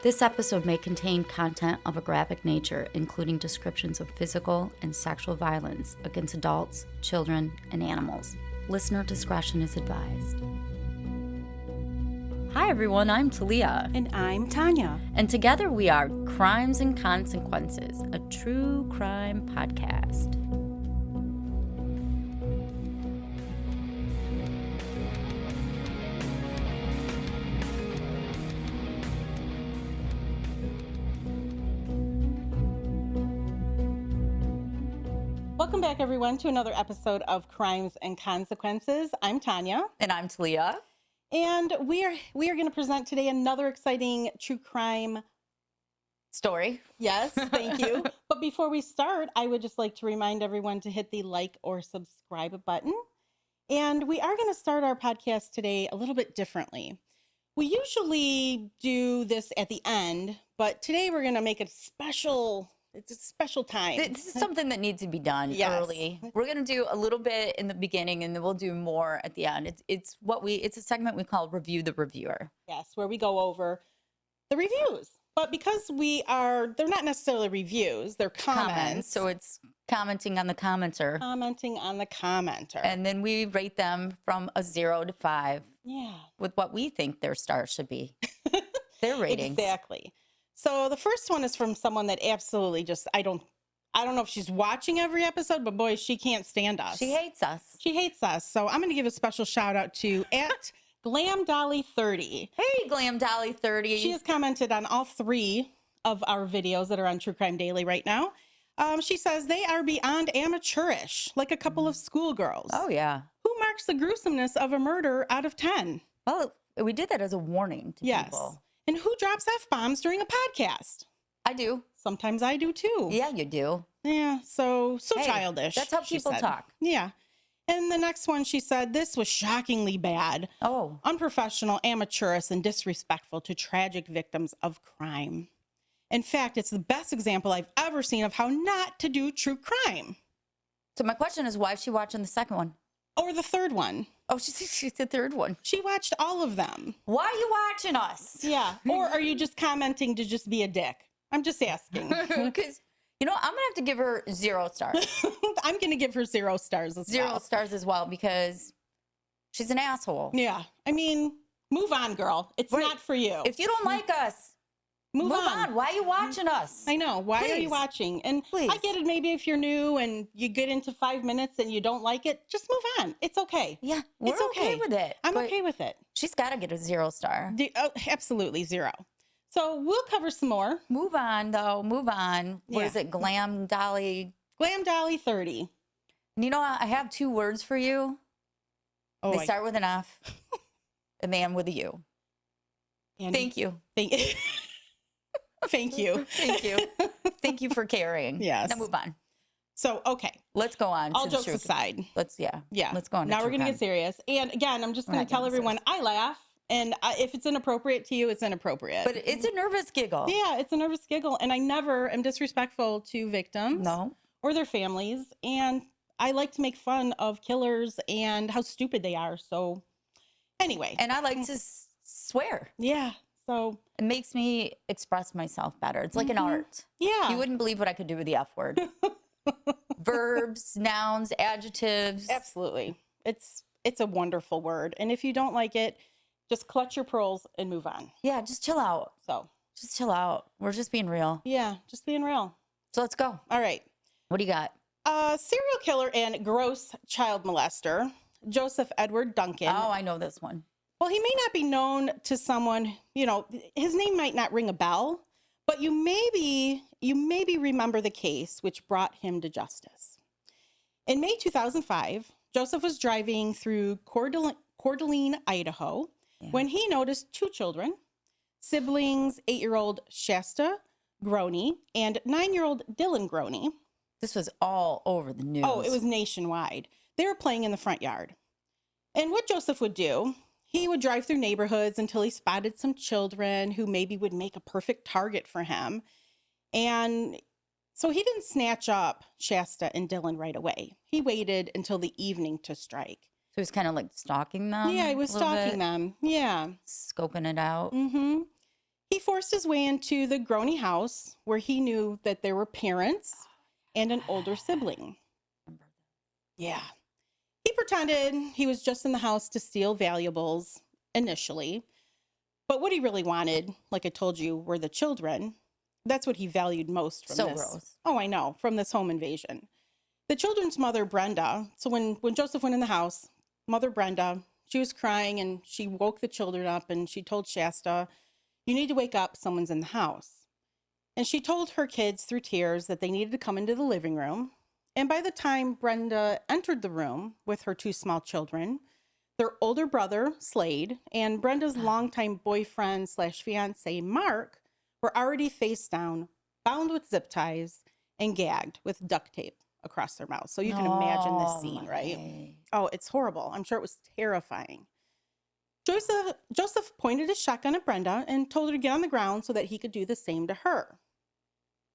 This episode may contain content of a graphic nature, including descriptions of physical and sexual violence against adults, children, and animals. Listener discretion is advised. Hi everyone, I'm Talia. And I'm Tanya. And together we are Crimes and Consequences, a true crime podcast. Welcome back, everyone, to another episode of Crimes and Consequences. I'm Tanya. And I'm Talia. And we are going to present today another exciting true crime story. Yes, thank you. But before we start, I would just like to remind everyone to hit the like or subscribe button. And we are going to start our podcast today a little bit differently. We usually do this at the end, but today we're going to make it special. It's a special time. This is something that needs to be done early. We're going to do a little bit in the beginning, and then we'll do more at the end. It's a segment we call Review the Reviewer. Yes, where we go over the reviews. But because they're not necessarily reviews, they're comments. So it's commenting on the commenter. Commenting on the commenter. And then we rate them from a 0 to 5. Yeah. With what we think their stars should be. Their ratings. Exactly. So the first one is from someone that absolutely just, I don't know if she's watching every episode, but boy, she can't stand us. She hates us. She hates us. So I'm going to give a special shout out to @GlamDolly30. Hey, GlamDolly30. She has commented on all 3 of our videos that are on True Crime Daily right now. She says they are beyond amateurish, like a couple of schoolgirls. Oh, yeah. Who marks the gruesomeness of a murder out of 10? Well, we did that as a warning to people. And who drops F-bombs during a podcast? I do. Sometimes I do too. Yeah, you do. Yeah, so hey, childish. That's how people talk. Yeah. And the next one, she said, this was shockingly bad. Oh. Unprofessional, amateurish, and disrespectful to tragic victims of crime. In fact, it's the best example I've ever seen of how not to do true crime. So my question is, why is she watching the second one? Or the third one. Oh, she's the third one. She watched all of them. Why are you watching us? Yeah. Or are you just commenting to just be a dick? I'm just asking. Because, I'm going to have to give her 0 stars. I'm going to give her 0 stars as well. 0 stars as well, because she's an asshole. Yeah. I mean, move on, girl. It's not for you. If you don't like us, move on. Why are you watching us? I know. Why Please. are you watching? And Please. I get it. Maybe if you're new and you get into 5 minutes and you don't like it, just move on. It's okay. Yeah, we're okay with it. I'm okay with it. She's got to get a 0 star. Absolutely 0. So we'll cover some more. Move on, though. Move on. What is it? Glam Dolly? Glam Dolly 30. And I have 2 words for you. Oh, they start with an F and they end with a U. Thank you. Thank you. Thank you. Thank you for caring. Yes. Now move on. So, okay. Let's go on. All jokes aside. Yeah. Let's go on. Now we're going to get serious. And again, I'm just going to tell everyone I laugh. And if it's inappropriate to you, it's inappropriate. But it's a nervous giggle. Yeah, it's a nervous giggle. And I never am disrespectful to victims. No. Or their families. And I like to make fun of killers and how stupid they are. So anyway. And I like to swear. Yeah. So it makes me express myself better. It's like an art. Yeah. You wouldn't believe what I could do with the F word. Verbs, nouns, adjectives. Absolutely. It's a wonderful word. And if you don't like it, just clutch your pearls and move on. Yeah, just chill out. Just chill out. We're just being real. Yeah, just being real. So let's go. All right. What do you got? Serial killer and gross child molester, Joseph Edward Duncan. Oh, I know this one. Well, he may not be known to someone, his name might not ring a bell, but you maybe remember the case which brought him to justice. In May 2005, Joseph was driving through Coeur d'Alene, Idaho, when he noticed 2 children, siblings, 8-year-old Shasta Groene and 9-year-old Dylan Groene. This was all over the news. Oh, it was nationwide. They were playing in the front yard. And what Joseph would do, he would drive through neighborhoods until he spotted some children who maybe would make a perfect target for him. And so he didn't snatch up Shasta and Dylan right away. He waited until the evening to strike. So he was kind of like stalking them? Yeah, he was stalking them. Yeah. Scoping it out. Mm-hmm. He forced his way into the Groene house where he knew that there were parents and an older sibling. Yeah. He pretended he was just in the house to steal valuables initially. But what he really wanted, like I told you, were the children. That's what he valued most from this. Gross. Oh, I know, from this home invasion. The children's mother, Brenda, so when Joseph went in the house, Mother Brenda, she was crying and she woke the children up and she told Shasta, "You need to wake up, someone's in the house." And she told her kids through tears that they needed to come into the living room. And by the time Brenda entered the room with her two small children, their older brother, Slade, and Brenda's longtime boyfriend / fiance, Mark, were already face down, bound with zip ties, and gagged with duct tape across their mouths. So you can imagine this scene, right? Oh, it's horrible. I'm sure it was terrifying. Joseph pointed his shotgun at Brenda and told her to get on the ground so that he could do the same to her.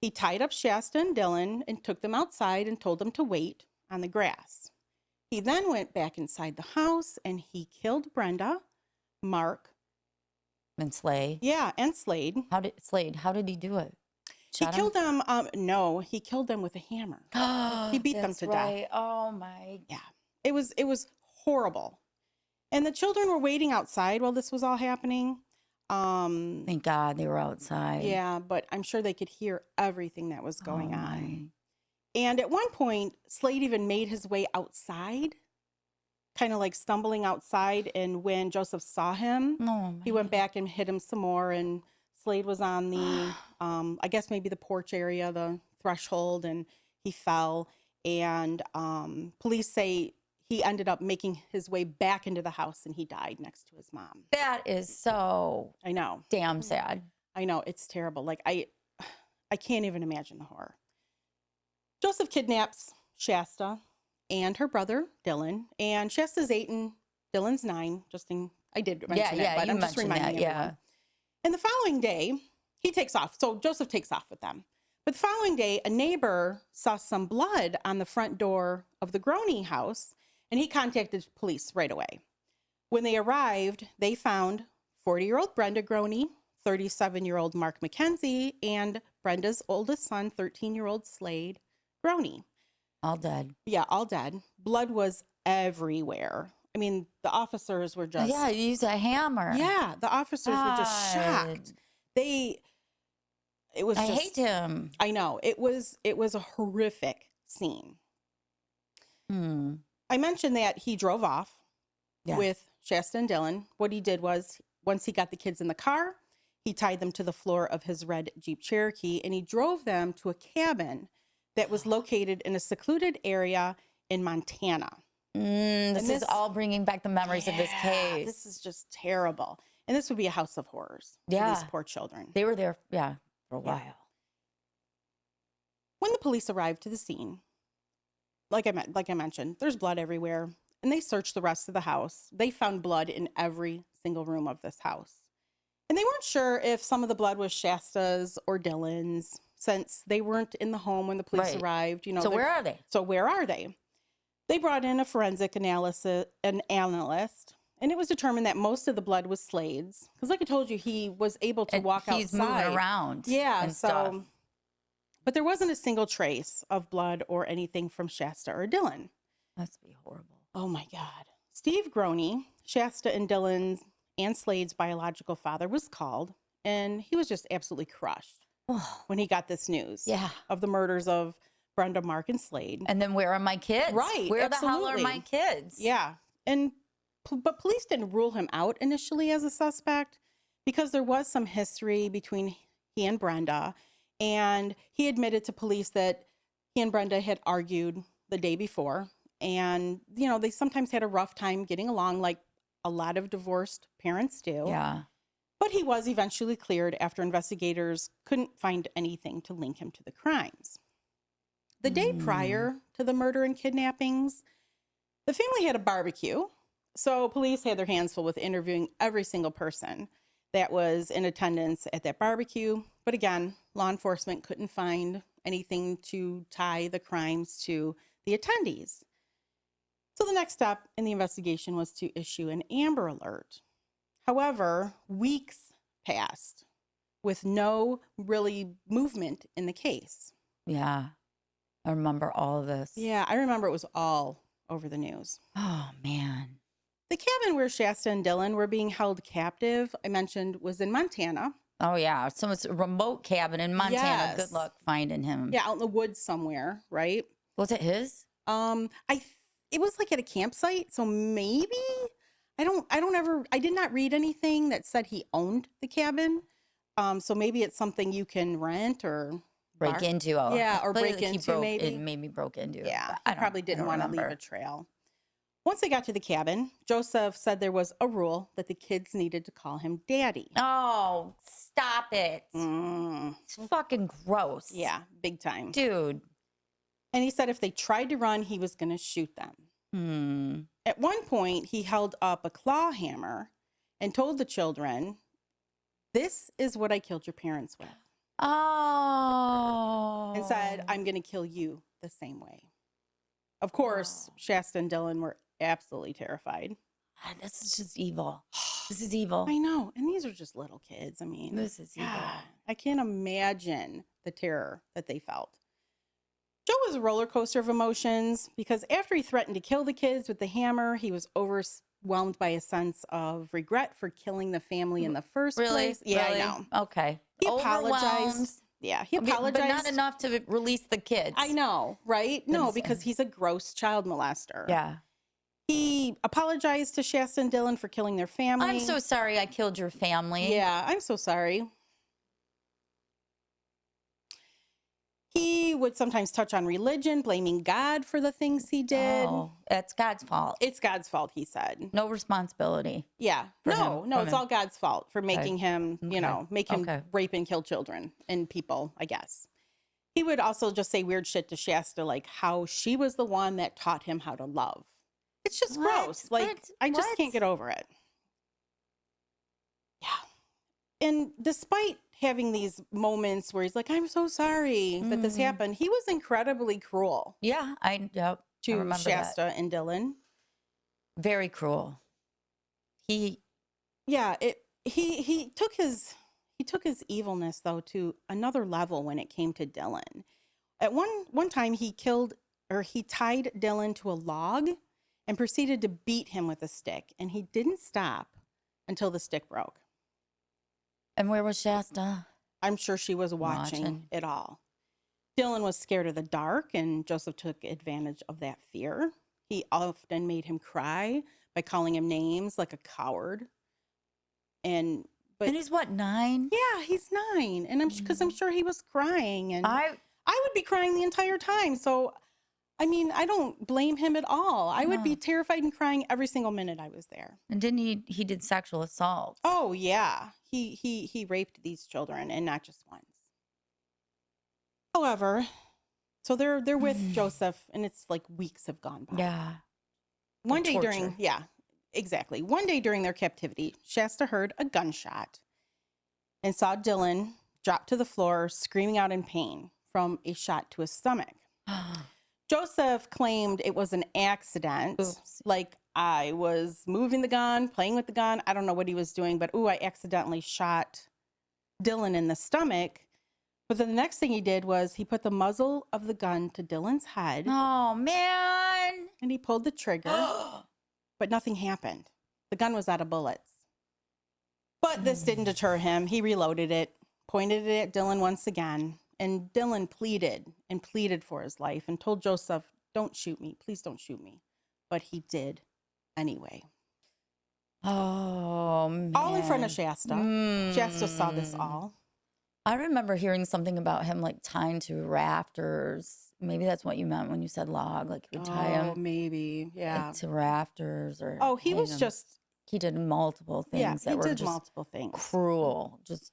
He tied up Shasta and Dylan and took them outside and told them to wait on the grass. He then went back inside the house and he killed Brenda, Mark, and Slade. Yeah, and Slade. How did he do it? He killed them. No, he killed them with a hammer. He beat them to death. Oh my. Yeah, it was horrible. And the children were waiting outside while this was all happening. Thank God they were outside. Yeah, but I'm sure they could hear everything that was going on. And at one point, Slade even made his way outside, kind of like stumbling outside. And when Joseph saw him, he went back and hit him some more. And Slade was on the, I guess maybe the porch area, the threshold, and he fell. And police say he ended up making his way back into the house and he died next to his mom. That is so I know. Damn sad. I know. It's terrible. Like I can't even imagine the horror. Joseph kidnaps Shasta and her brother, Dylan. And Shasta's 8 and Dylan's 9. I did mention it, but I'm just reminding everyone. And the following day, he takes off. So Joseph takes off with them. But the following day, a neighbor saw some blood on the front door of the Groene house, and he contacted police right away. When they arrived, they found 40-year-old Brenda Groene, 37-year-old Mark McKenzie, and Brenda's oldest son, 13-year-old Slade Groene. All dead. Yeah, all dead. Blood was everywhere. I mean, the officers were just... Yeah, he used a hammer. Yeah, the officers were just shocked. I hate him. I know. It was a horrific scene. I mentioned that he drove off with Shasta and Dylan. What he did was, once he got the kids in the car, he tied them to the floor of his red Jeep Cherokee, and he drove them to a cabin that was located in a secluded area in Montana. This is all bringing back the memories of this case. This is just terrible. And this would be a house of horrors for these poor children. They were there, for a while. When the police arrived to the scene, like I mentioned, there's blood everywhere. And they searched the rest of the house. They found blood in every single room of this house. And they weren't sure if some of the blood was Shasta's or Dylan's, since they weren't in the home when the police arrived. So where are they? They brought in a forensic analyst, and it was determined that most of the blood was Slade's. Because like I told you, he was able to walk outside. He's moving around. Yeah, stuff. But there wasn't a single trace of blood or anything from Shasta or Dylan. Must be horrible. Oh my God. Steve Groene, Shasta and Dylan's and Slade's biological father, was called, and he was just absolutely crushed when he got this news of the murders of Brenda, Mark, and Slade. And then where are my kids? Right. Where the hell are my kids? Yeah. But police didn't rule him out initially as a suspect because there was some history between he and Brenda. And he admitted to police that he and Brenda had argued the day before. And, they sometimes had a rough time getting along, like a lot of divorced parents do. Yeah. But he was eventually cleared after investigators couldn't find anything to link him to the crimes. The day prior to the murder and kidnappings, the family had a barbecue. So police had their hands full with interviewing every single person that was in attendance at that barbecue. But again, law enforcement couldn't find anything to tie the crimes to the attendees. So the next step in the investigation was to issue an Amber Alert. However, weeks passed with no really movement in the case. Yeah. I remember all of this. Yeah, I remember it was all over the news. Oh, man. The cabin where Shasta and Dylan were being held captive, I mentioned, was in Montana. Oh, yeah. So it's a remote cabin in Montana. Yes. Good luck finding him. Yeah, out in the woods somewhere, right? Was it his? It was like at a campsite, so maybe I did not read anything that said he owned the cabin. So maybe it's something you can rent or Break into. Oh, yeah, or break like into maybe. It maybe broke into it. Yeah, I he probably didn't want to leave a trail. Once they got to the cabin, Joseph said there was a rule that the kids needed to call him Daddy. Oh, stop it. It's fucking gross. Yeah, big time. Dude. And he said if they tried to run, he was going to shoot them. At one point, he held up a claw hammer and told the children, "This is what I killed your parents with." Oh. And said, "I'm going to kill you the same way." Of course, Shasta and Dylan were absolutely terrified. God, this is just evil. This is evil. I know. And these are just little kids. I mean, This is evil. God, I can't imagine the terror that they felt. Joe was a roller coaster of emotions because after he threatened to kill the kids with the hammer, he was overwhelmed by a sense of regret for killing the family in the first place. Yeah, Really? I know. Okay. He apologized. Yeah, he apologized. But not enough to release the kids. I know, right? No, because he's a gross child molester. Yeah. He apologized to Shasta and Dylan for killing their family. I'm so sorry I killed your family. Yeah, I'm so sorry. He would sometimes touch on religion, blaming God for the things he did. Oh, it's God's fault. It's God's fault, he said. No responsibility. Yeah. No, it's all God's fault for making him, make him rape and kill children and people, I guess. He would also just say weird shit to Shasta, like how she was the one that taught him how to love. It's just gross. Like, I just can't get over it. Yeah. And despite having these moments where he's like, "I'm so sorry that this happened," he was incredibly cruel. Yeah, I remember Shasta that. and Dylan. Very cruel. He took his evilness though to another level when it came to Dylan. At one time he tied Dylan to a log and proceeded to beat him with a stick, and he didn't stop until the stick broke. And where was Shasta? I'm sure she was watching it all. Dylan was scared of the dark, and Joseph took advantage of that fear. He often made him cry by calling him names like a coward. And he's what, 9? Yeah, he's 9, and I'm sure he was crying, and I would be crying the entire time. So, I mean, I don't blame him at all. I would be terrified and crying every single minute I was there. And didn't he did sexual assault? Oh yeah, he raped these children, and not just once. However, so they're with Joseph, and it's like weeks have gone by. Yeah. One day during their captivity, Shasta heard a gunshot and saw Dylan drop to the floor, screaming out in pain from a shot to his stomach. Joseph claimed it was an accident. Oops. Like, I was moving the gun, playing with the gun. I don't know what he was doing, but I accidentally shot Dylan in the stomach. But then the next thing he did was he put the muzzle of the gun to Dylan's head. Oh, man. And he pulled the trigger, but nothing happened. The gun was out of bullets. But this didn't deter him. He reloaded it, pointed it at Dylan once again. And Dylan pleaded for his life and told Joseph, "Don't shoot me. Please don't shoot me." But he did anyway. Oh, man. All in front of Shasta. Shasta saw this all. I remember hearing something about him like tying to rafters. Maybe that's what you meant when you said log. Like he would tie him. Maybe. Yeah. Like, to rafters or. Oh, he was just. He did multiple things that were just multiple things. Cruel. Just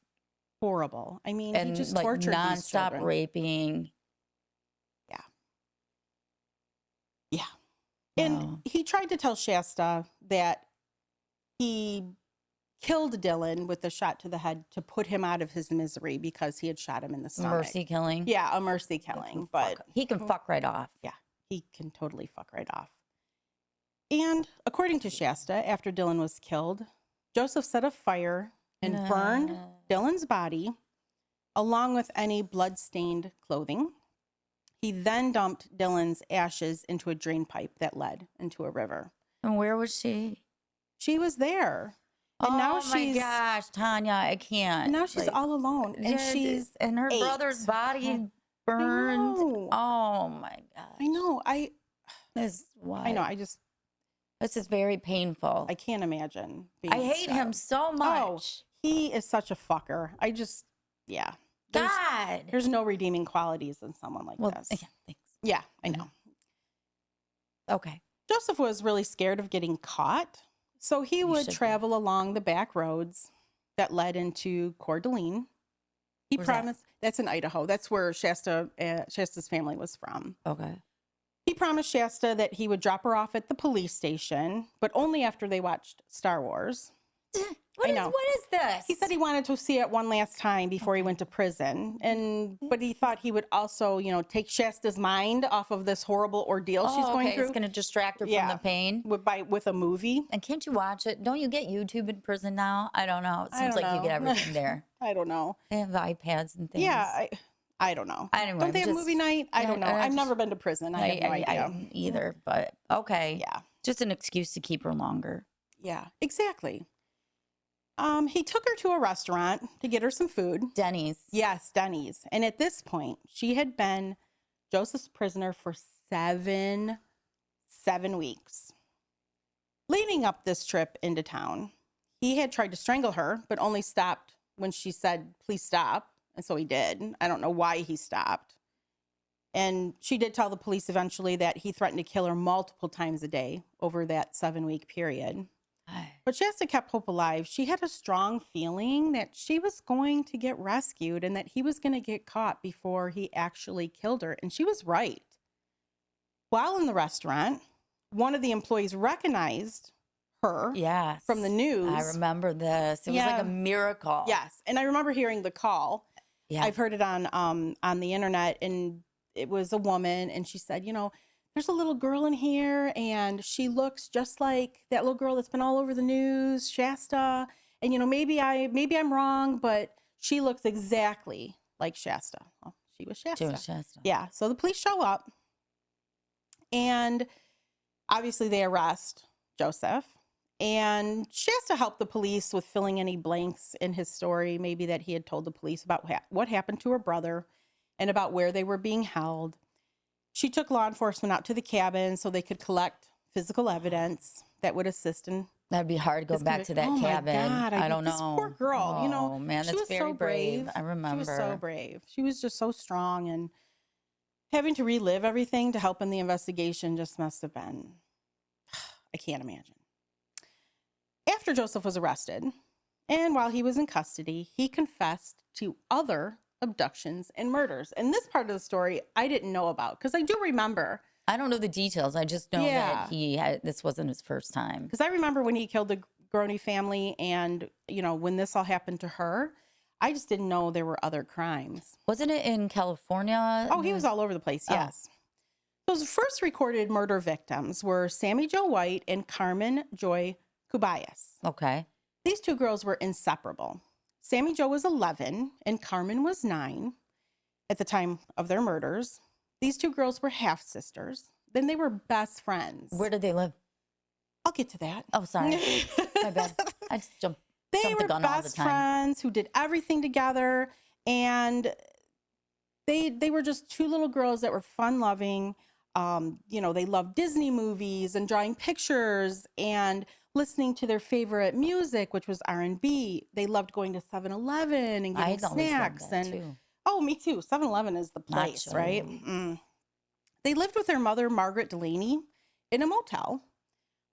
horrible. I mean, and he just like tortured these nonstop children. raping. Yeah. And he tried to tell Shasta that he killed Dylan with a shot to the head to put him out of his misery because he had shot him in the stomach. Mercy killing. Yeah, a mercy killing. But he can fuck right off. Yeah, he can totally fuck right off. And according to Shasta, after Dylan was killed, Joseph set a fire and burned Dylan's body along with any blood-stained clothing. He then dumped Dylan's ashes into a drain pipe that led into a river. And where was she? She was there. And now my gosh, Tanya, I can't. Now she's all alone. And she's and her 8. brother's body burned. Oh my gosh. I know. This what? I know. This is very painful. I can't imagine. I hate him so much. Oh, he is such a fucker. Yeah. There's no redeeming qualities in someone like this. Yeah, thanks. Yeah, I know. Okay. Joseph was really scared of getting caught, so he would travel along the back roads that led into Coeur d'Alene. He promised that's in Idaho. That's where Shasta's family was from. Okay. He promised Shasta that he would drop her off at the police station, but only after they watched Star Wars. What is this? He said he wanted to see it one last time before he went to prison. But he thought he would also, take Shasta's mind off of this horrible ordeal she's going through. It's going to distract her from the pain. With a movie. And can't you watch it? Don't you get YouTube in prison now? I don't know. It seems like you get everything there. I don't know. They have iPads and things. Yeah, I don't know. Anyway, don't they have movie night? I don't know. I've never been to prison. I have no idea. Either, but okay. Yeah. Just an excuse to keep her longer. Yeah, exactly. He took her to a restaurant to get her some food. Denny's. Yes, Denny's. And at this point, she had been Joseph's prisoner for 7 weeks. Leading up this trip into town, he had tried to strangle her, but only stopped when she said, "Please stop." And so he did. I don't know why he stopped. And she did tell the police eventually that he threatened to kill her multiple times a day over that 7-week period. But Shasta kept hope alive. She had a strong feeling that she was going to get rescued and that he was going to get caught before he actually killed her. And she was right. While in the restaurant, one of the employees recognized her from the news. I remember this. It was like a miracle. Yes. And I remember hearing the call. Yeah. I've heard it on the internet, and it was a woman, and she said, there's a little girl in here, and she looks just like that little girl that's been all over the news, Shasta. And, maybe I'm wrong, but she looks exactly like Shasta. Well, she was Shasta. Yeah. So the police show up, and obviously they arrest Joseph. And Shasta helped the police with filling any blanks in his story, maybe that he had told the police about what happened to her brother and about where they were being held. She took law enforcement out to the cabin so they could collect physical evidence that would assist in. That'd be hard to go back to that cabin. My God, I don't know. This poor girl, Oh man, that's very brave. I remember. She was so brave. She was just so strong, and having to relive everything to help in the investigation just must have been, I can't imagine. After Joseph was arrested, and while he was in custody, he confessed to other abductions and murders. And this part of the story I didn't know about, because I do remember. I don't know the details. I just know that this wasn't his first time. Because I remember when he killed the Groene family, and when this all happened to her, I just didn't know there were other crimes. Wasn't it in California? Oh, he was all over the place. Yes. Those first recorded murder victims were Sammy Jo White and Carmen Joy Cubayas. Okay. These two girls were inseparable. Sammy Jo was 11 and Carmen was 9 at the time of their murders. These two girls were half sisters. Then they were best friends. Where did they live? I'll get to that. Oh, sorry. My bad. I just jumped They were the gun all the best time. friends who did everything together, and they were just two little girls that were fun-loving. They loved Disney movies and drawing pictures and listening to their favorite music, which was R&B. They loved going to 7-Eleven and getting snacks. Too. Oh, me too. 7-Eleven is the place, right? They lived with their mother, Margaret Delaney, in a motel.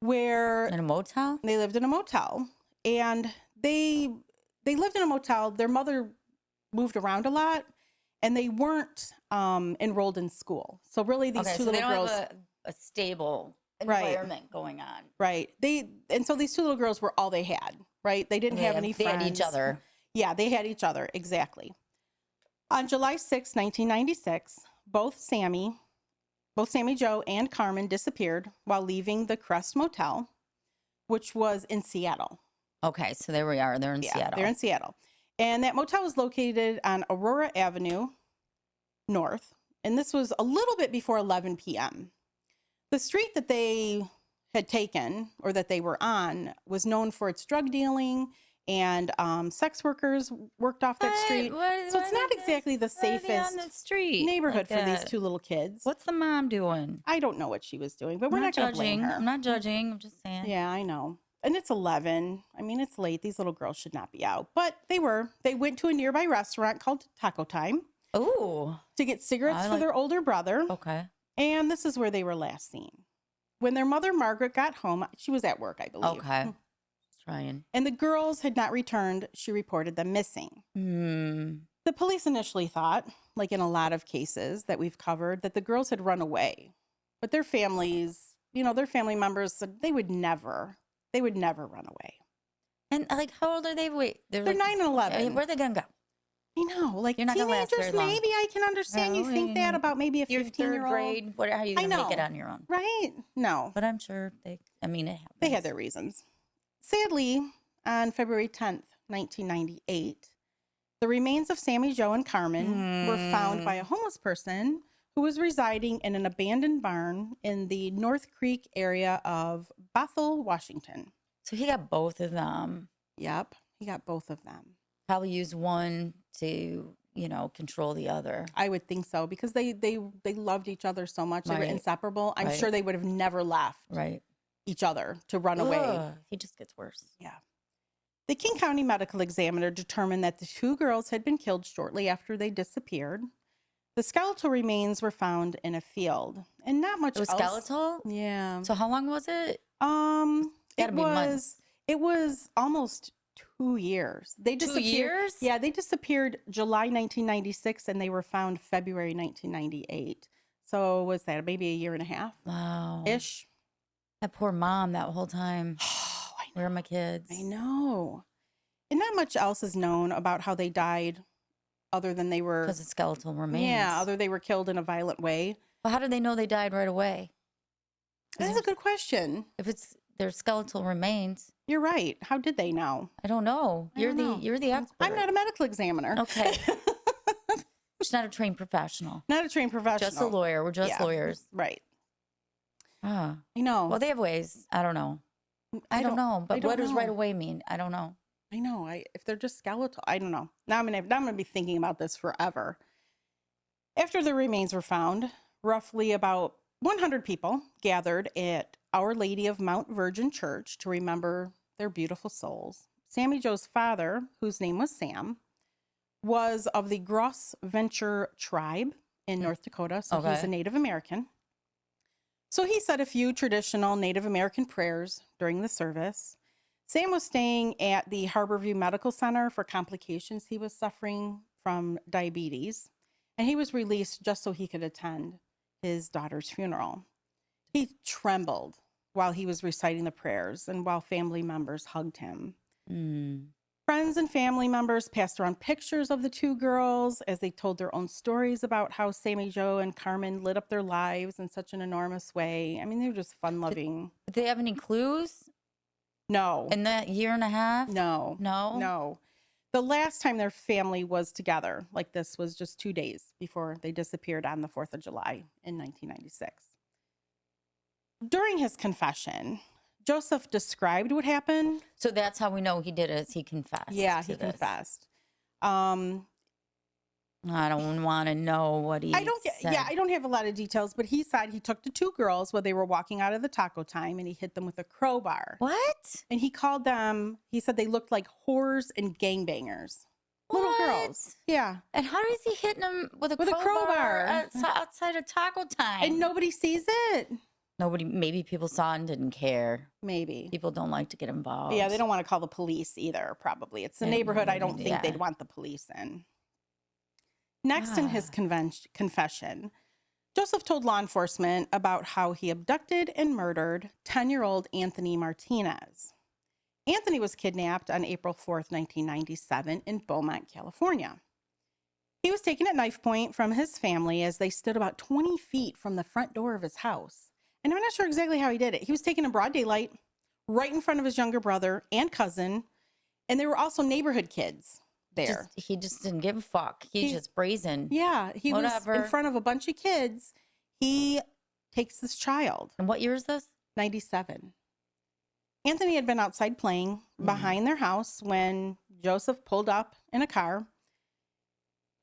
In a motel? They lived in a motel. And they lived in a motel. Their mother moved around a lot, and they weren't enrolled in school. So really, these two little girls have a stable environment going on. Right. So these two little girls were all they had, right? They didn't have any friends. They had each other. Yeah, they had each other. Exactly. On July 6, 1996, both Sammy Jo and Carmen disappeared while leaving the Crest Motel, which was in Seattle. Okay, so there we are. They're in Seattle. They're in Seattle. And that motel was located on Aurora Avenue North. And this was a little bit before 11 p.m. The street that they had taken, or that they were on, was known for its drug dealing, and sex workers worked off that street. So it's not exactly the safest neighborhood for these two little kids. What's the mom doing? I don't know what she was doing, but we're not going to blame her. I'm not judging. I'm just saying. Yeah, I know. And it's 11. I mean, it's late. These little girls should not be out. But they were. They went to a nearby restaurant called Taco Time. Oh. To get cigarettes for their older brother. Okay. And this is where they were last seen. When their mother, Margaret, got home, she was at work, I believe. Okay. Trying. And the girls had not returned. She reported them missing. The police initially thought, like in a lot of cases that we've covered, that the girls had run away. But their families, their family members said they would never run away. And like, how old are they? Wait, they're 9 and 11. Where are they going to go? I know, like You're not gonna last teenagers, very long. maybe I can understand you think that about maybe a 15-year-old. Third grade, how are you going to make it on your own? Right? No. But I'm sure it happens. They had their reasons. Sadly, on February 10th, 1998, the remains of Sammy Jo and Carmen were found by a homeless person who was residing in an abandoned barn in the North Creek area of Bethel, Washington. So he got both of them. Yep, he got both of them. Probably used one to, control the other. I would think so, because they loved each other so much. They were inseparable. I'm sure they would have never left each other to run away. He just gets worse. Yeah. The King County medical examiner determined that the two girls had been killed shortly after they disappeared. The skeletal remains were found in a field, and not much else. It was skeletal? Yeah. So how long was it? It was almost 2 years. They disappeared. 2 years? Yeah, they disappeared July 1996, and they were found February 1998. So was that maybe a year and a half? Wow. Ish. That poor mom that whole time. Oh, I know. Where are my kids? I know. And not much else is known about how they died, other than they were... Because of skeletal remains. Yeah, other they were killed in a violent way. Well, how did they know they died right away? That's a good question. If it's their skeletal remains. You're right. How did they know? I don't know. You're the expert. I'm not a medical examiner. Okay. She's not a trained professional. Not a trained professional. Just a lawyer. We're just lawyers. Right. Ah. I know. Well, they have ways. I don't know. I don't know. But what does right away mean? I don't know. I know. If they're just skeletal, I don't know. Now I'm gonna be thinking about this forever. After the remains were found, roughly about 100 people gathered at Our Lady of Mount Virgin Church to remember their beautiful souls. Sammy Jo's father, whose name was Sam, was of the Gross Venture tribe in North Dakota, so he's a Native American. So he said a few traditional Native American prayers during the service. Sam was staying at the Harborview Medical Center for complications. He was suffering from diabetes, and he was released just so he could attend his daughter's funeral. He trembled while he was reciting the prayers and while family members hugged him. Friends and family members passed around pictures of the two girls as they told their own stories about how Sammy Jo and Carmen lit up their lives in such an enormous way. I mean, they were just fun-loving. Did they have any clues? No. In that year and a half? No. No? No. The last time their family was together like this was just 2 days before they disappeared on the 4th of July in 1996. During his confession, Joseph described what happened. So that's how we know he did it. He confessed. Yeah, he confessed. I don't want to know what he said. Yeah, I don't have a lot of details, but he said he took the two girls while they were walking out of the Taco Time and he hit them with a crowbar. What? And he called them, he said they looked like whores and gangbangers. Little girls. Yeah. And how is he hitting them with a crowbar outside of Taco Time? And nobody sees it. Maybe people saw and didn't care. Maybe. People don't like to get involved. Yeah, they don't want to call the police either, probably. It's the neighborhood. I don't think they'd want the police in. Next in his confession, Joseph told law enforcement about how he abducted and murdered 10-year-old Anthony Martinez. Anthony was kidnapped on April 4th, 1997 in Beaumont, California. He was taken at knife point from his family as they stood about 20 feet from the front door of his house. And I'm not sure exactly how he did it. He was taken in broad daylight, right in front of his younger brother and cousin, and they were also neighborhood kids there. He just didn't give a fuck. He's just brazen. Yeah, he Whatever. was in front of a bunch of kids. He takes this child. And what year is this? 97. Anthony had been outside playing behind their house when Joseph pulled up in a car.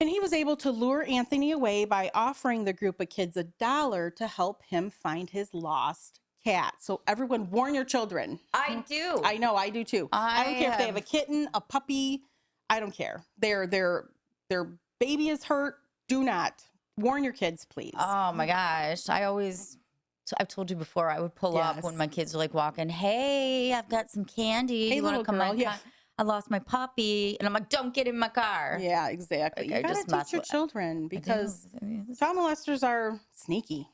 And he was able to lure Anthony away by offering the group of kids $1 to help him find his lost cat. So everyone, warn your children. I do. I know, I do too. I don't care if they have a kitten, a puppy. I don't care. Their baby is hurt. Do not. Warn your kids, please. Oh my gosh. I've told you before, I would pull up when my kids are like walking. Hey, I've got some candy. Hey, you want to come girl, on? I lost my puppy. And I'm like, don't get in my car. Yeah, exactly. Like, you got to teach your children because child molesters are sneaky.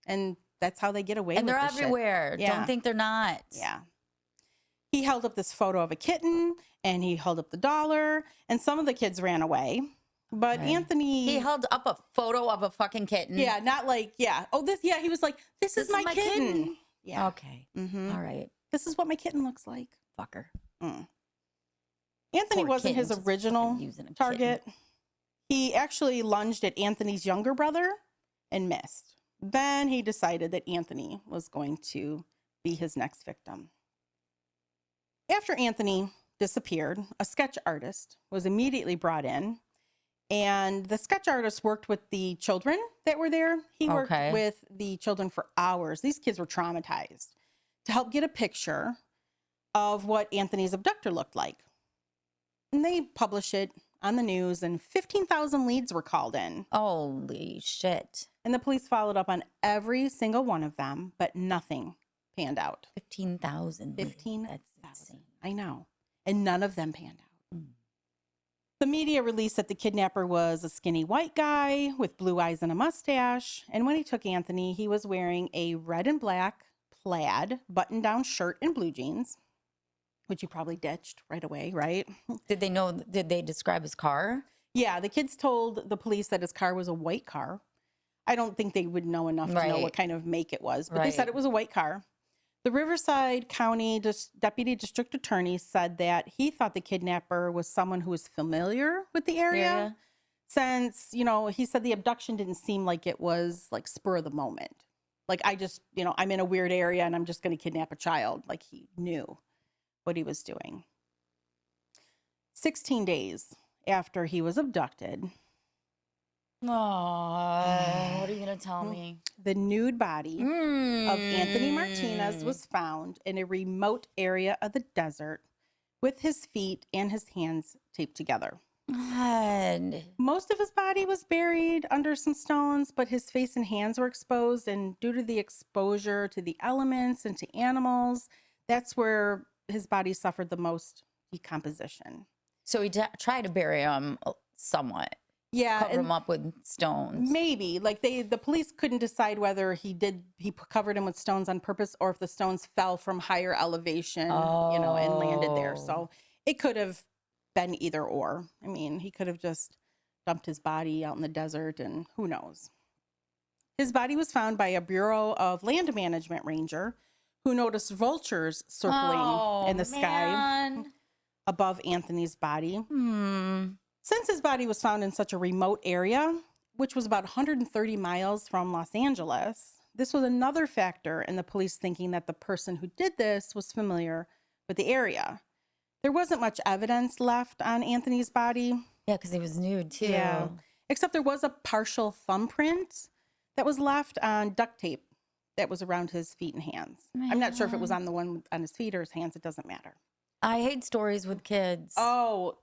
And that's how they get away with it. And they're everywhere. Yeah. Don't think they're not. Yeah. He held up this photo of a kitten and he held up the $1 and some of the kids ran away. But Anthony... He held up a photo of a fucking kitten. Yeah, not like, he was like, this is my kitten. Yeah. Okay. All right. This is what my kitten looks like. Fucker. Anthony wasn't his original target. He actually lunged at Anthony's younger brother and missed. Then he decided that Anthony was going to be his next victim. After Anthony disappeared, a sketch artist was immediately brought in. And the sketch artist worked with the children that were there. He worked with the children for hours. These kids were traumatized to help get a picture of what Anthony's abductor looked like. And they published it on the news and 15,000 leads were called in. Holy shit. And the police followed up on every single one of them, but nothing panned out. 15,000. 15,000. That's insane. I know. And none of them panned out. The media released that the kidnapper was a skinny white guy with blue eyes and a mustache. And when he took Anthony, he was wearing a red and black plaid button-down shirt and blue jeans, which you probably ditched right away, right? Did they describe his car? Yeah, the kids told the police that his car was a white car. I don't think they would know enough to know what kind of make it was, but they said it was a white car. The Riverside County Deputy District Attorney said that he thought the kidnapper was someone who was familiar with the area since, he said the abduction didn't seem like it was like spur of the moment. Like, I just, I'm in a weird area and I'm just going to kidnap a child. Like, he knew what he was doing. 16 days after he was abducted. Oh, what are you going to tell me? The nude body of Anthony Martinez was found in a remote area of the desert with his feet and his hands taped together. God. Most of his body was buried under some stones, but his face and hands were exposed. And due to the exposure to the elements and to animals, that's where his body suffered the most decomposition. So he tried to bury him somewhat. Yeah, cover him up with stones. Maybe, like the police couldn't decide whether he covered him with stones on purpose or if the stones fell from higher elevation, and landed there. So it could have been either or. I mean, he could have just dumped his body out in the desert, and who knows. His body was found by a Bureau of Land Management ranger who noticed vultures circling in the sky above Anthony's body. Since his body was found in such a remote area, which was about 130 miles from Los Angeles, this was another factor in the police thinking that the person who did this was familiar with the area. There wasn't much evidence left on Anthony's body. Yeah, because he was nude too. Yeah, except there was a partial thumbprint that was left on duct tape that was around his feet and hands. I'm not sure if it was on the one on his feet or his hands. It doesn't matter. I hate stories with kids. Oh,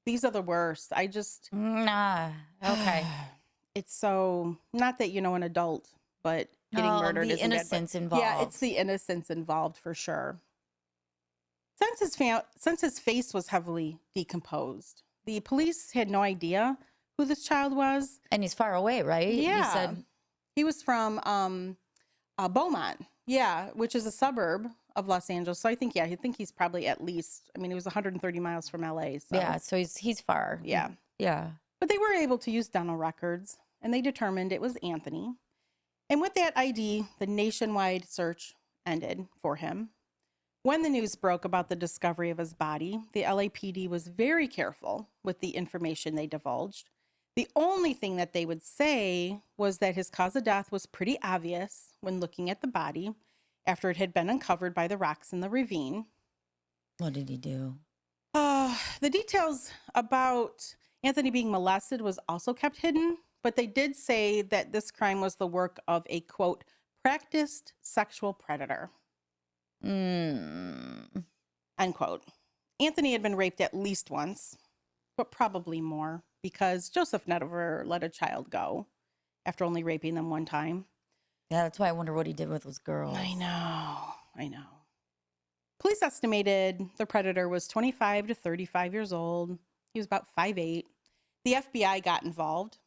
these are the worst. I just... Okay. It's so... Not that, an adult, but getting murdered isn't the innocence involved. Yeah, it's the innocence involved for sure. Since his face was heavily decomposed, the police had no idea who this child was. And he's far away, right? Yeah. You said... He was from Beaumont, which is a suburb of Los Angeles. So I think he's probably at least, he was 130 miles from LA. So. Yeah, so he's far. Yeah. Yeah. But they were able to use dental records, and they determined it was Anthony. And with that ID, the nationwide search ended for him. When the news broke about the discovery of his body, the LAPD was very careful with the information they divulged. The only thing that they would say was that his cause of death was pretty obvious when looking at the body after it had been uncovered by the rocks in the ravine. What did he do? The details about Anthony being molested was also kept hidden, but they did say that this crime was the work of a, quote, practiced sexual predator. Unquote. Anthony had been raped at least once, but probably more, because Joseph never let a child go after only raping them one time. Yeah, that's why I wonder what he did with those girls. I know. Police estimated the predator was 25 to 35 years old. He was about 5'8". The FBI got involved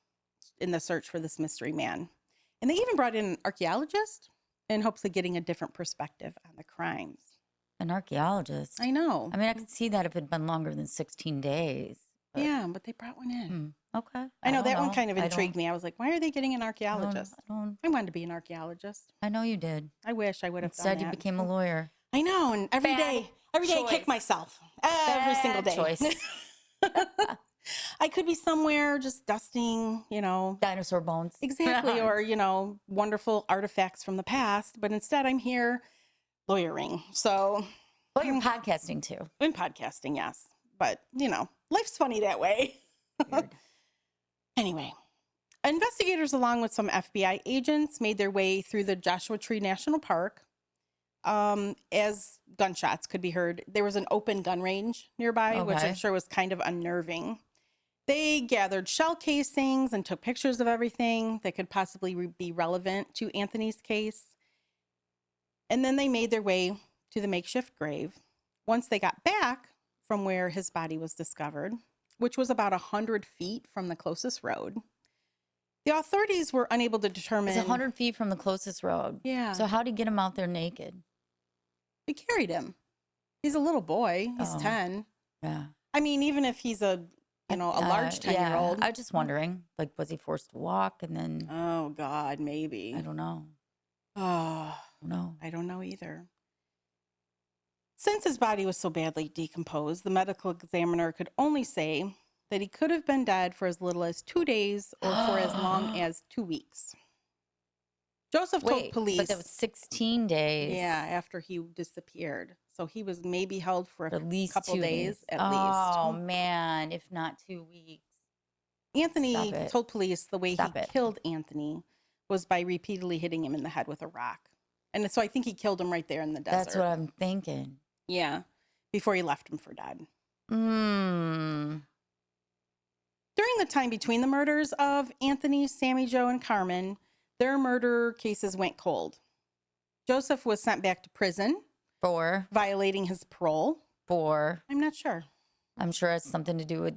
in the search for this mystery man. And they even brought in an archaeologist in hopes of getting a different perspective on the crimes. An archaeologist? I know. I mean, I could see that if it had been longer than 16 days. But... yeah, but they brought one in. Okay. I know that one kind of intrigued me. I was like, why are they getting an archaeologist? I wanted to be an archaeologist. I know you did. I wish I would have done that. Instead, you that. became a lawyer. I know, and every day I kick myself. Every single day. Choice. I could be somewhere just dusting, dinosaur bones. Exactly. Or, wonderful artifacts from the past. But instead, I'm here lawyering. So. Well, you're podcasting too. In podcasting, yes. But, life's funny that way. Anyway, investigators, along with some FBI agents, made their way through the Joshua Tree National Park. As gunshots could be heard. There was an open gun range nearby, which I'm sure was kind of unnerving. They gathered shell casings and took pictures of everything that could possibly be relevant to Anthony's case. And then they made their way to the makeshift grave. Once they got back from where his body was discovered, which was about 100 feet from the closest road, the authorities were unable to determine... It's 100 feet from the closest road. Yeah. So how did he get him out there naked? They carried him. He's a little boy. He's 10. Yeah. I mean, even if he's a large 10-year-old. I was just wondering, was he forced to walk and then... Oh, God, maybe. I don't know. Oh, no. I don't know either. Since his body was so badly decomposed, the medical examiner could only say that he could have been dead for as little as 2 days or for as long as 2 weeks. Joseph told police... but that was 16 days. Yeah, after he disappeared. So he was maybe held for at least couple days, at least. Oh, man, if not 2 weeks. Anthony told police the way he killed Anthony was by repeatedly hitting him in the head with a rock. And so I think he killed him right there in the desert. That's what I'm thinking. Yeah, before he left him for dead. During the time between the murders of Anthony, Sammy Jo, and Carmen, their murder cases went cold. Joseph was sent back to prison for violating his parole. I'm not sure. I'm sure it's something to do with...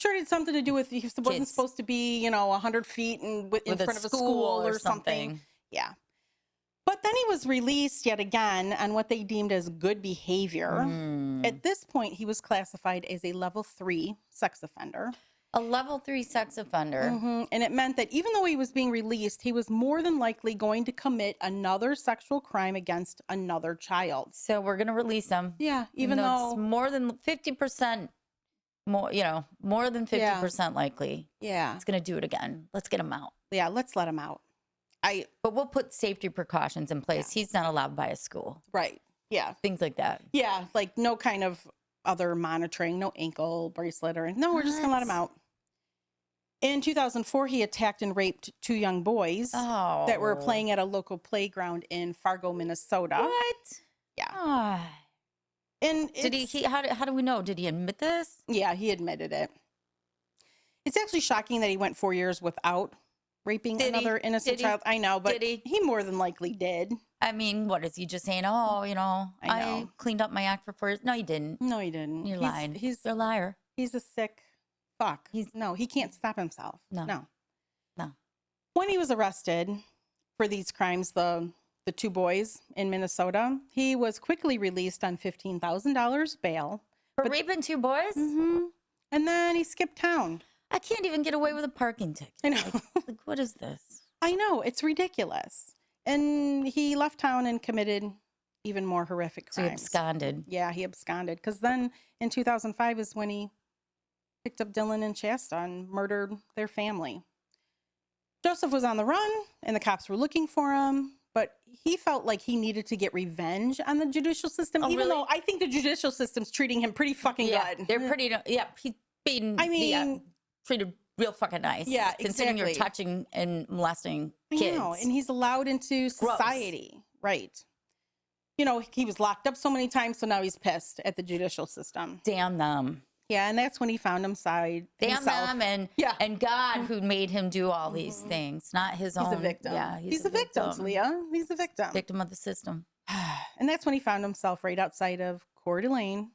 Sure, it had something to do with he wasn't supposed to be, 100 feet in front of a school or something. Yeah. But then he was released yet again on what they deemed as good behavior. At this point, he was classified as a level 3 sex offender. A level 3 sex offender. And it meant that even though he was being released, he was more than likely going to commit another sexual crime against another child. So we're going to release him. Yeah, even though it's more than 50% more, more than 50% likely. Yeah. It's going to do it again. Let's get him out. Yeah, let's let him out. But we'll put safety precautions in place. Yeah. He's not allowed by a school. Right. Yeah. Things like that. Yeah, like no kind of other monitoring, no ankle bracelet or no, we're just going to let him out. In 2004, he attacked and raped 2 young boys that were playing at a local playground in Fargo, Minnesota. What? Yeah. And did he how do we know? Did he admit this? Yeah, he admitted it. It's actually shocking that he went 4 years without raping another innocent child. I know, but he more than likely did. I mean, what is he just saying? Oh, I cleaned up my act for 4 years. No, you didn't. No, he didn't. You're lying. You're a liar. He's a sick fuck. He can't stop himself. No. When he was arrested for these crimes, the 2 boys in Minnesota, he was quickly released on $15,000 bail. For raping 2 boys? And then he skipped town. I can't even get away with a parking ticket. I know. Like, what is this? I know. It's ridiculous. And he left town and committed even more horrific So crimes. he absconded. Yeah, he absconded. Because then in 2005 is when he picked up Dylan and Shasta and murdered their family. Joseph was on the run, and the cops were looking for him, but he felt like he needed to get revenge on the judicial system, Oh, even really? though I think the judicial system's treating him pretty fucking good. They're pretty, he's being treated real fucking nice. Yeah, Considering you're exactly. touching and molesting kids. I know, and he's allowed into society. Right. You know, he was locked up so many times, so now he's pissed at the judicial system. Damn them. Yeah, and that's when he found himself. Damn them and God who made him do all these things, not his own. He's a victim. Yeah, he's a victim, Leah. He's a victim. Victim of the system. And that's when he found himself right outside of Coeur d'Alene,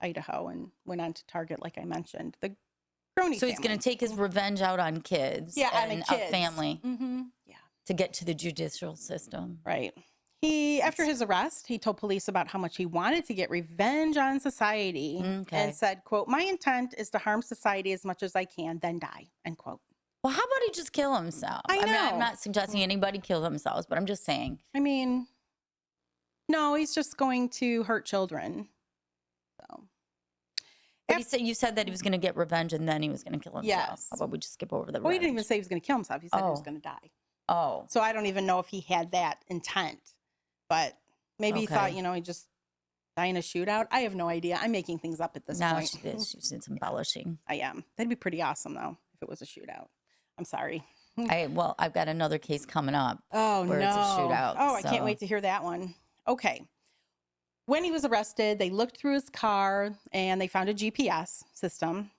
Idaho, and went on to target, like I mentioned, the Groene So he's going to take his revenge out on kids and a family to get to the judicial system. Right. After his arrest, he told police about how much he wanted to get revenge on society and said, quote, "My intent is to harm society as much as I can, then die," end quote. Well, how about he just kill himself? I know. mean, I'm not suggesting anybody kill themselves, but I'm just saying. I mean, no, he's just going to hurt children. So. But you said that he was going to get revenge and then he was going to kill himself. Yes. How about we just skip over the Well, he revenge? didn't even say he was going to kill himself. He said he was going to die. Oh. So I don't even know if he had that intent. But maybe he thought, he'd just die in a shootout. I have no idea. I'm making things up at this point. She's embellishing. I am. That'd be pretty awesome, though, if it was a shootout. I'm sorry. I've got another case coming up. Oh, where no. It's a shootout. Oh, I can't wait to hear that one. Okay. When he was arrested, they looked through his car and they found a GPS system,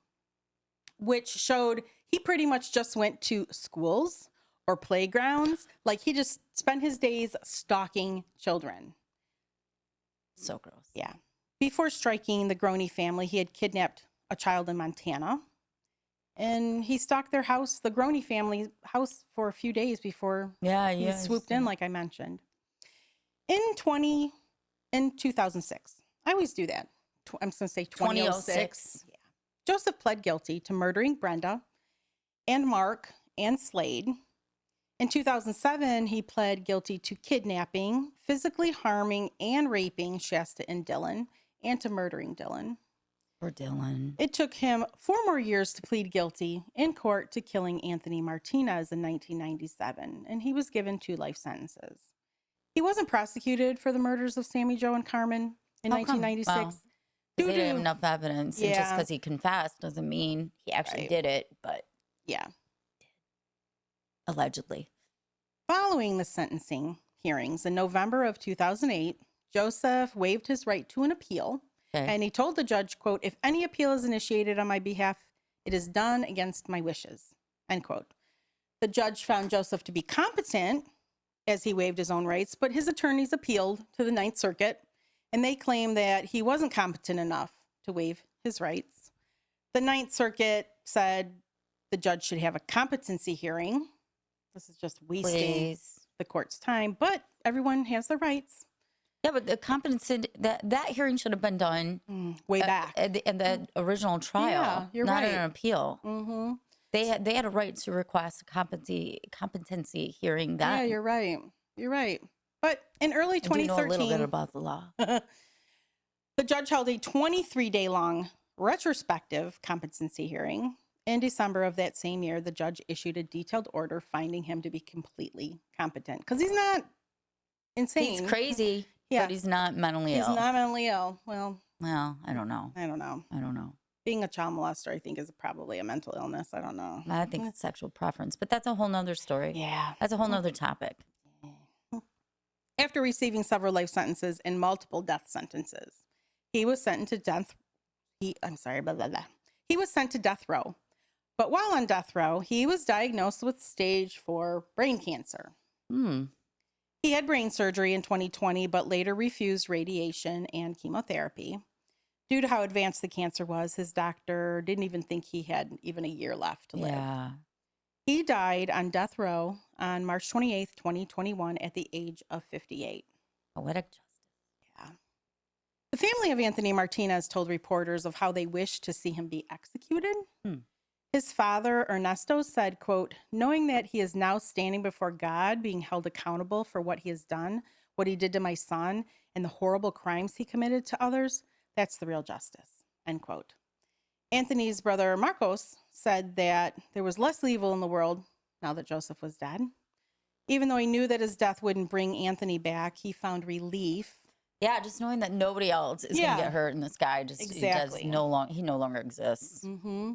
which showed he pretty much just went to schools or playgrounds. Like he just spent his days stalking children. So gross. Yeah. Before striking the Groene family, he had kidnapped a child in Montana. And he stalked their house, the Groene family house, for a few days before he swooped in, like I mentioned. In 2006. I always do that. I'm just going to say 2006. Yeah. Joseph pled guilty to murdering Brenda and Mark and Slade. In 2007, he pled guilty to kidnapping, physically harming, and raping Shasta and Dylan, and to murdering Dylan. Poor Dylan. It took him 4 more years to plead guilty in court to killing Anthony Martinez in 1997, and he was given 2 life sentences. He wasn't prosecuted for the murders of Sammy Jo and Carmen in 1996. Well, they didn't have enough evidence. And just because he confessed doesn't mean he actually did it, but allegedly. Following the sentencing hearings in November of 2008, Joseph waived his right to an appeal. And he told the judge, quote, "If any appeal is initiated on my behalf, it is done against my wishes," end quote. The judge found Joseph to be competent as he waived his own rights, but his attorneys appealed to the Ninth Circuit, and they claimed that he wasn't competent enough to waive his rights. The Ninth Circuit said the judge should have a competency hearing. This is just wasting the court's time, but everyone has their rights. Yeah, but the competency, that hearing should have been done way back in the original trial, yeah, you're not right. an appeal. Mm-hmm. They had a right to request a competency hearing. Then. Yeah, you're right. You're right. But in early 2013, I do know a little bit about the law. The judge held a 23-day-long retrospective competency hearing. In December of that same year, the judge issued a detailed order finding him to be completely competent because he's not insane. He's crazy, but he's not mentally ill. He's not mentally ill. Well, I don't know. I don't know. Being a child molester, I think, is probably a mental illness. I don't know. I think it's sexual preference, but that's a whole nother story. Yeah. That's a whole nother topic. After receiving several life sentences and multiple death sentences, he was sentenced to death. He was sent to death row. But while on death row, he was diagnosed with stage 4 brain cancer. He had brain surgery in 2020, but later refused radiation and chemotherapy. Due to how advanced the cancer was, his doctor didn't even think he had even a year left to live. Yeah. He died on death row on March 28th, 2021 at the age of 58. Poetic justice. Yeah. The family of Anthony Martinez told reporters of how they wished to see him be executed. His father, Ernesto, said, quote, "Knowing that he is now standing before God, being held accountable for what he has done, what he did to my son and the horrible crimes he committed to others, that's the real justice, end quote. Anthony's brother Marcos said that there was less evil in the world now that Joseph was dead. Even though he knew that his death wouldn't bring Anthony back, he found relief. Yeah, just knowing that nobody else is going to get hurt and this guy just Exactly. he no longer exists. Mm-hmm.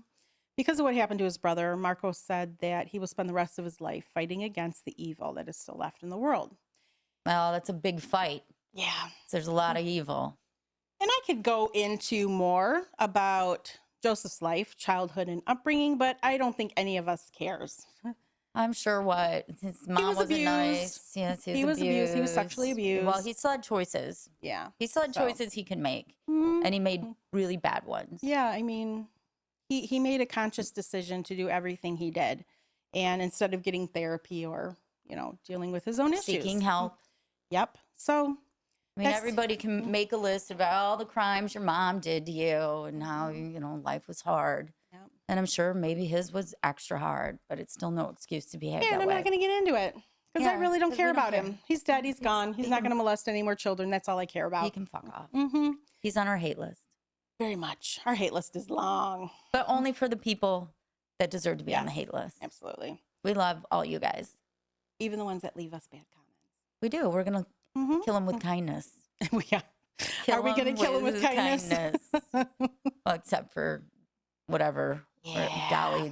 Because of what happened to his brother, Marcos said that he will spend the rest of his life fighting against the evil that is still left in the world. Well, that's a big fight. Yeah. There's a lot of evil. And I could go into more about Joseph's life, childhood, and upbringing, but I don't think any of us cares. I'm sure what his mom wasn't abused. nice. Yes, He was abused. He was sexually abused. Well, he still had choices. Yeah. He still had choices he could make, Mhm. and he made really bad ones. Yeah, I mean, he made a conscious decision to do everything he did, and instead of getting therapy or dealing with his own issues, Seeking help. Yep. So I mean, everybody can make a list of all the crimes your mom did to you and how life was hard. Yep. And I'm sure maybe his was extra hard, but it's still no excuse to behave that way. And I'm not going to get into it because I really don't care about him. He's dead. He's gone. He's not going to molest any more children. That's all I care about. He can fuck off. Mm-hmm. He's on our hate list. Very much. Our hate list is long. But only for the people that deserve to be on the hate list. Absolutely. We love all you guys. Even the ones that leave us bad comments. We do. We're going to kill them with kindness. Yeah. Are we going to kill him with kindness? Well, except for whatever. Dolly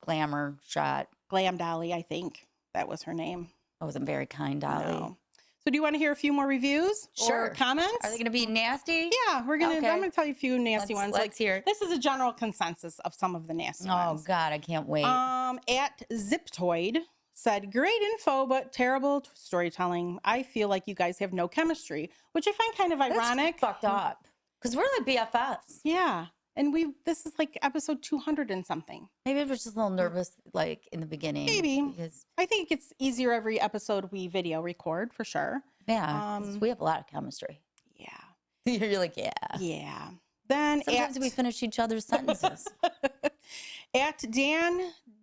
Glamour shot. Glam Dolly, I think that was her name. I wasn't very kind, Dolly. No. So do you want to hear a few more reviews or comments? Are they going to be nasty? Yeah, I'm going to tell you a few nasty ones. Let's hear. This is a general consensus of some of the nasty ones. Oh, God, I can't wait. At Ziptoid said, great info, but terrible storytelling. I feel like you guys have no chemistry, which I find kind of ironic. That's fucked up. Because we're like BFFs. Yeah. And this is like episode 200 and something. Maybe we're just a little nervous, like in the beginning. Maybe. Because, I think it gets easier every episode we video record for sure. Yeah. 'Cause we have a lot of chemistry. Yeah. You're like, yeah. Yeah. Then sometimes we finish each other's sentences. At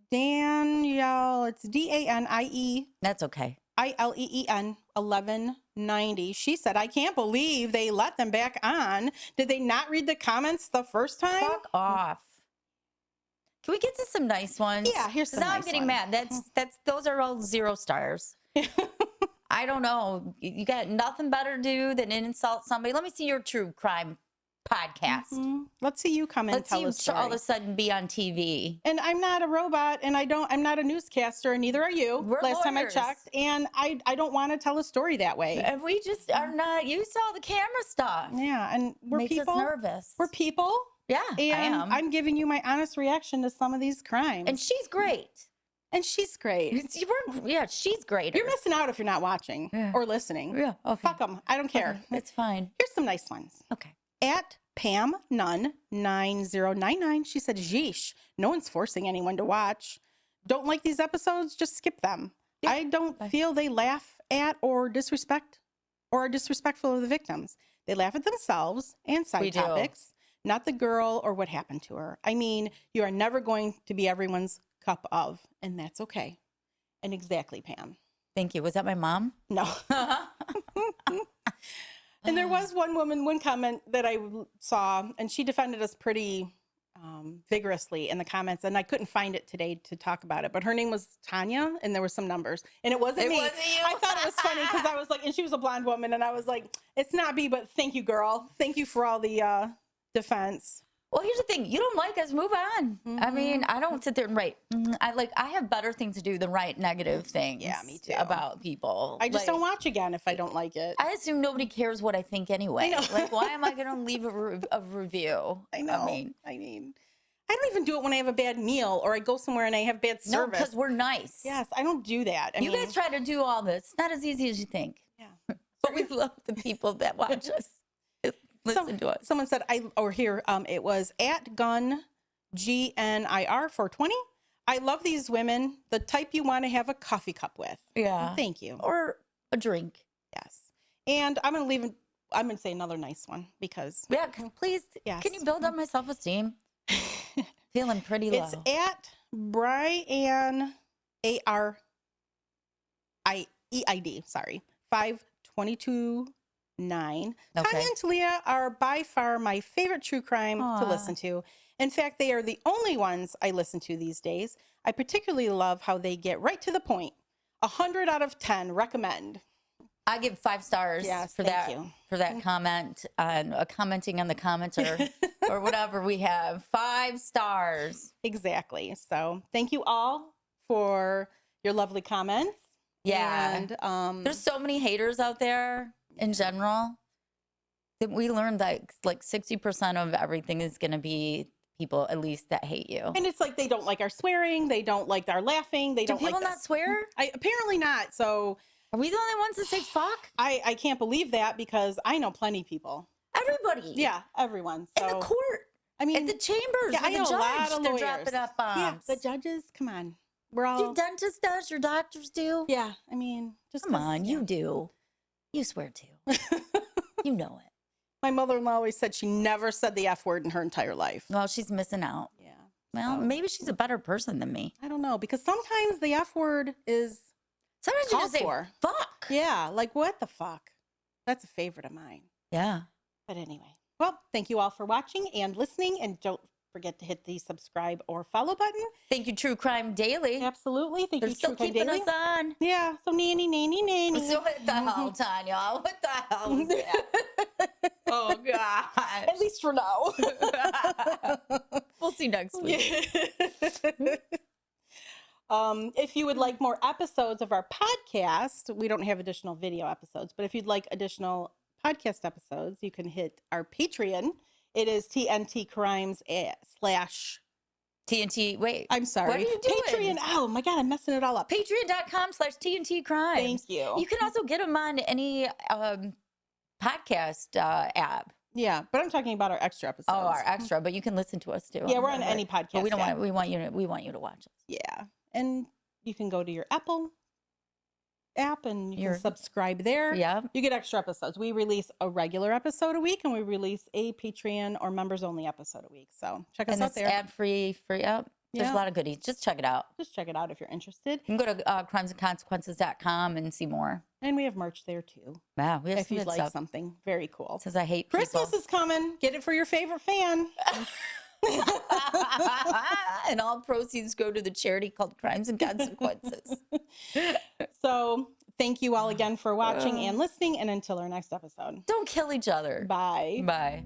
Danielle, it's DANIE. That's okay. ILEEN 1190. She said, I can't believe they let them back on. Did they not read the comments the first time? Fuck off. Can we get to some nice ones? Yeah, here's some nice nice I'm getting ones. mad. Those are all 0 stars. I don't know. You got nothing better to do than insult somebody. Let me see your true crime podcast. Mm-hmm. Let's see you come and tell us. Let's see you all of a sudden be on TV. And I'm not a robot, and I'm not a newscaster, and neither are you. We're Last time I lawyers. checked, and I don't want to tell a story that way. And we just are not used to all the camera stuff. Yeah, and we're Makes people. us nervous. We're people. Yeah, And I am. I'm giving you my honest reaction to some of these crimes. And she's great. And she's great. Yeah, she's great. You're missing out if you're not watching or listening. Yeah, okay. Fuck them. I don't care. Okay, it's fine. Here's some nice ones. Okay. At Pam Nunn 9099, she said, "Yeesh, no one's forcing anyone to watch. Don't like these episodes? Just skip them. Yeah. I don't feel they laugh at or disrespect or are disrespectful of the victims. They laugh at themselves and side topics, not the girl or what happened to her. I mean, you are never going to be everyone's cup of, and that's okay." And exactly, Pam. Thank you. Was that my mom? No. And there was one comment that I saw, and she defended us pretty vigorously in the comments, and I couldn't find it today to talk about it, but her name was Tanya, and there were some numbers, and it wasn't me. Wasn't you. I thought it was funny because I was like, and she was a blonde woman, and I was like, it's not me, but thank you, girl. Thank you for all the defense. Well, here's the thing. You don't like us, move on. I mean, I don't sit there and write. I have better things to do than write negative things me too. about people. I just don't watch again if I don't like it. I assume nobody cares what I think anyway. I know. Like, why am I going to leave a review? I know. I mean, I don't even do it when I have a bad meal or I go somewhere and I have bad service. no, because we're nice. Yes, I don't do that. You guys try to do all this. It's not as easy as you think. Yeah. But we love the people that watch us. Listen to us. Someone said, it was at gun GNIR 420. I love these women, the type you want to have a coffee cup with. Yeah. Thank you. Or a drink. Yes. And I'm going to say another nice one because. Yeah, please. Yes. Can you build up my self-esteem? Feeling pretty low. It's at Brian AREID, 520. 22.9. Okay. Tanya and Talia are by far my favorite true crime to listen to. In fact, they are the only ones I listen to these days. I particularly love how they get right to the point. 100 out of 10 recommend. I give 5 stars for that comment on commenting on the comments or whatever we have. 5 stars. Exactly. So thank you all for your lovely comments. Yeah. And there's so many haters out there in general that we learned that like 60% of everything is going to be people at least that hate you. And it's like they don't like our swearing, they don't like our laughing, they don't like people not swear? Apparently not. So are we the only ones that say fuck? I can't believe that because I know plenty of people. Everybody. Yeah, everyone. So, in the court. I mean, at the chambers. Yeah, I know the judge, a lot of they're lawyers. dropping up bombs. Yeah, the judges. Come on, we're all. Your dentist does. Your doctors do. Yeah, I mean, just come on, you do. You swear to. You know it. My mother-in-law always said she never said the F word in her entire life. Well, she's missing out. Yeah. Well, maybe she's a better person than me. I don't know because sometimes the F word is. Sometimes you just say fuck. Yeah, like what the fuck? That's a favorite of mine. Yeah. But anyway, well, thank you all for watching and listening, and don't forget to hit the subscribe or follow button. Thank you, True Crime Daily. Absolutely. Thank you, True Crime Daily. Us on. Yeah. So nanny. So what the hell, Tanya? What the hell is that? Oh God. At least for now. We'll see next week. If you would like more episodes of our podcast, we don't have additional video episodes, but if you'd like additional podcast episodes, you can hit our Patreon. It is TNT Crimes / TNT. Wait, I'm sorry. What are you doing? Patreon. Oh my God, I'm messing it all up. Patreon.com/TNT Crimes. Thank you. You can also get them on any podcast app. Yeah, but I'm talking about our extra episodes. Oh, our extra, but you can listen to us too. Yeah, we're on any podcast. But we don't want. We want you to watch us. Yeah, and you can go to your Apple app and you can subscribe there. Yeah, you get extra episodes. We release a regular episode a week, and we release a Patreon or members only episode a week. So check us out there. Ad free up. There's a lot of goodies. Just check it out. Just check it out if you're interested. You can go to crimesandconsequences.com and see more. And we have merch there too. Wow, we have if you'd like something very cool. It says I hate Christmas people. is coming. Get it for your favorite fan. And all proceeds go to the charity called Crimes and Consequences. So thank you all again for watching and listening. And until our next episode. Don't kill each other. Bye. Bye.